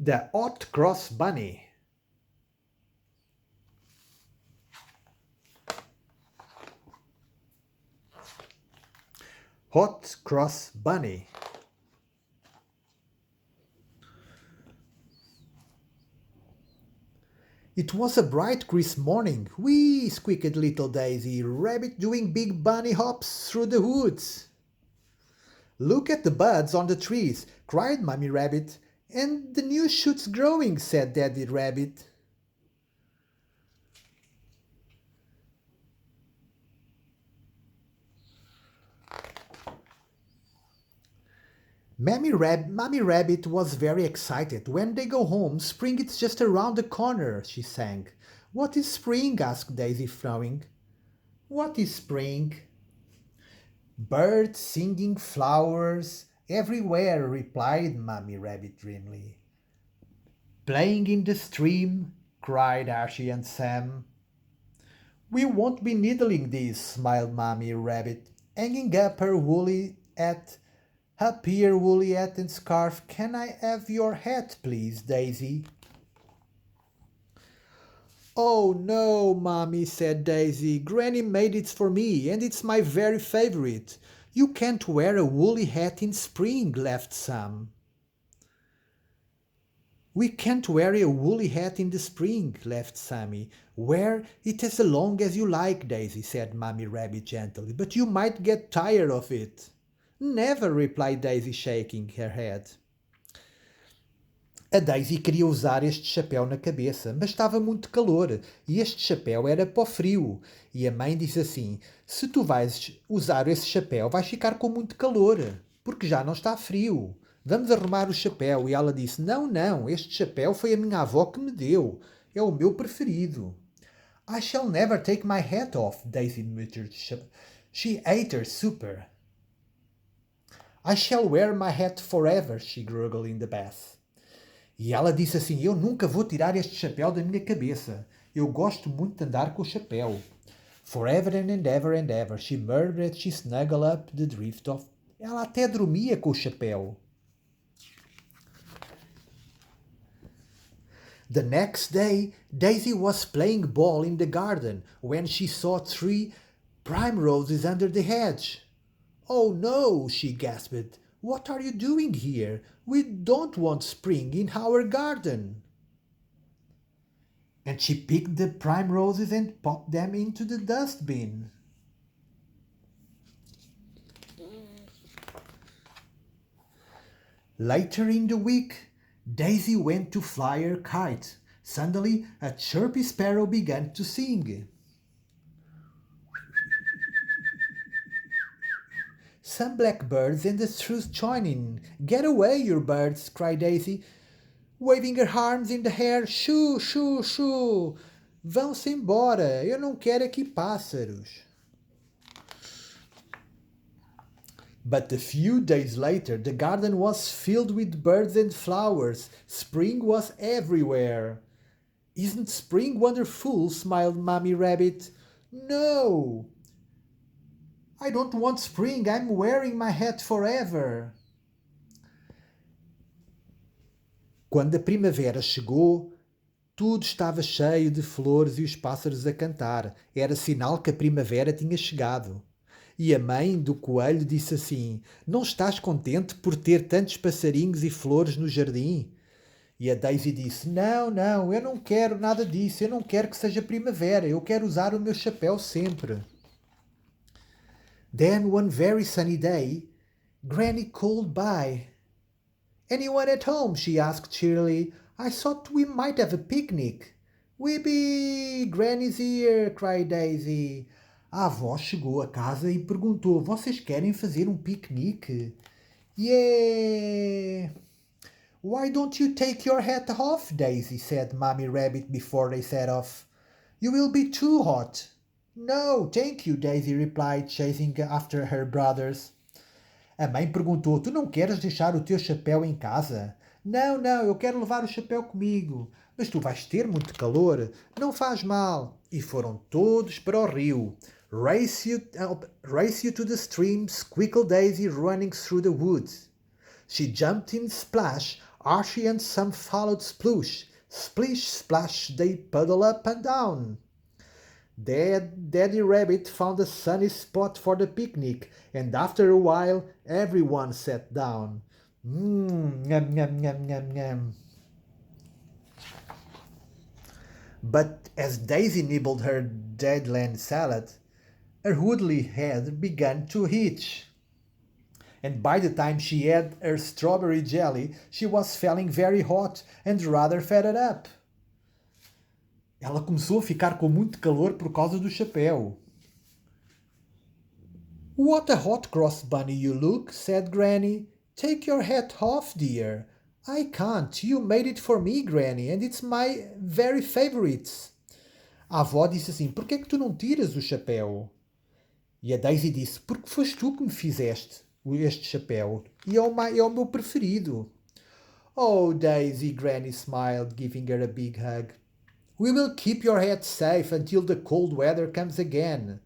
The Hot Cross Bunny. Hot Cross Bunny. It was a bright, crisp morning. Whee! Squeaked little Daisy, Rabbit doing big bunny hops through the woods. Look at the buds on the trees, cried Mummy Rabbit. And the new shoots growing, said Daddy Rabbit. Mummy Rabbit was very excited. When they go home, spring is just around the corner, she sang. What is spring? Asked Daisy, frowning. What is spring? Birds singing, flowers everywhere, replied Mummy Rabbit dreamily. Playing in the stream, cried Archie and Sam. We won't be needling these, smiled Mummy Rabbit, hanging up her woolly hat. Up here, woolly hat and scarf. Can I have your hat, please, Daisy? Oh no, Mommy, said Daisy. Granny made it for me, and it's my very favorite. You can't wear a woolly hat in spring, laughed Sam. We can't wear a woolly hat in the spring, laughed Sammy. Wear it as long as you like, Daisy, said Mummy Rabbit gently, but you might get tired of it. Never, replied Daisy, shaking her head. A Daisy queria usar este chapéu na cabeça, mas estava muito calor e este chapéu era para o frio. E a mãe disse assim: se tu vais usar esse chapéu, vais ficar com muito calor, porque já não está frio. Vamos arrumar o chapéu. E ela disse: não, não, este chapéu foi a minha avó que me deu. É o meu preferido. I shall never take my hat off, Daisy muttered. She ate her supper. I shall wear my hat forever, she gurgled in the bath. E ela disse assim: eu nunca vou tirar este chapéu da minha cabeça. Eu gosto muito de andar com o chapéu. Forever and ever, she murmured as she snuggled up the drift of... Ela até dormia com o chapéu. The next day, Daisy was playing ball in the garden when she saw 3 primroses under the hedge. Oh no, she gasped. What are you doing here? We don't want spring in our garden. And she picked the primroses and popped them into the dustbin. Later in the week, Daisy went to fly her kite. Suddenly, a chirpy sparrow began to sing. Some blackbirds and the shrews join in. Get away, you birds, cried Daisy, waving her arms in the air. Shoo, shoo, shoo. Vão-se embora, eu não quero aqui pássaros. But a few days later, the garden was filled with birds and flowers. Spring was everywhere. Isn't spring wonderful? Smiled Mummy Rabbit. No, I don't want spring. I'm wearing my hat forever. Quando a primavera chegou, tudo estava cheio de flores e os pássaros a cantar. Era sinal que a primavera tinha chegado. E a mãe do coelho disse assim: não estás contente por ter tantos passarinhos e flores no jardim? E a Daisy disse: não, não, eu não quero nada disso. Eu não quero que seja primavera. Eu quero usar o meu chapéu sempre. Then one very sunny day, Granny called by. Anyone at home? She asked cheerily. I thought we might have a picnic. Whippy! Granny's here! Cried Daisy. A avó chegou a casa e perguntou: vocês querem fazer um piquenique? Yeah! Why don't you take your hat off, Daisy? Said Mummy Rabbit before they set off. You will be too hot. No, thank you, Daisy replied, chasing after her brothers. A mãe perguntou: tu não queres deixar o teu chapéu em casa? Não, não, eu quero levar o chapéu comigo. Mas tu vais ter muito calor. Não faz mal. E foram todos para o rio. Race you to the stream, squeaked Daisy running through the woods. She jumped in splash, Archie and Sam followed Sploosh. Splish, splash, they puddle up and down. Daddy Rabbit found a sunny spot for the picnic, and after a while everyone sat down. Yum, yum, yum, yum, yum. But as Daisy nibbled her deadland salad, her woolly head began to itch. And by the time she had her strawberry jelly, she was feeling very hot and rather fed up. Ela começou a ficar com muito calor por causa do chapéu. What a hot cross bunny you look, said Granny. Take your hat off, dear. I can't. You made it for me, Granny, and it's my very favorite. A avó disse assim, por que é que tu não tiras o chapéu? E a Daisy disse, porque foste tu que me fizeste este chapéu, e é o meu preferido. Oh, Daisy, Granny smiled, giving her a big hug. We will keep your hat safe until the cold weather comes again.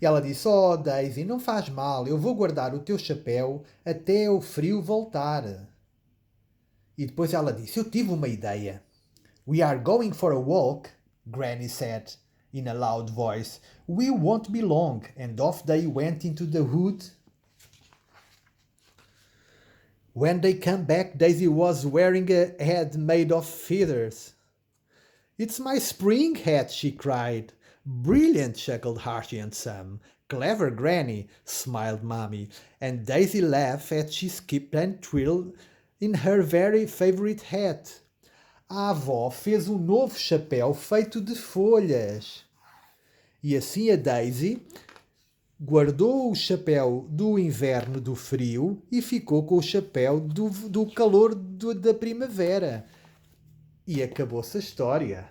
E ela disse, oh, Daisy, não faz mal, eu vou guardar o teu chapéu até o frio voltar. E depois ela disse, eu tive uma ideia. We are going for a walk, Granny said, in a loud voice. We won't be long, and off they went into the wood. When they came back, Daisy was wearing a hat made of feathers. It's my spring hat, she cried. Brilliant, chuckled Archie and Sam. Clever Granny, smiled Mommy, and Daisy laughed as she skipped and twirled in her very favorite hat. A avó fez um novo chapéu feito de folhas. E assim a Daisy guardou o chapéu do inverno do frio e ficou com o chapéu do calor da primavera. E acabou-se a história.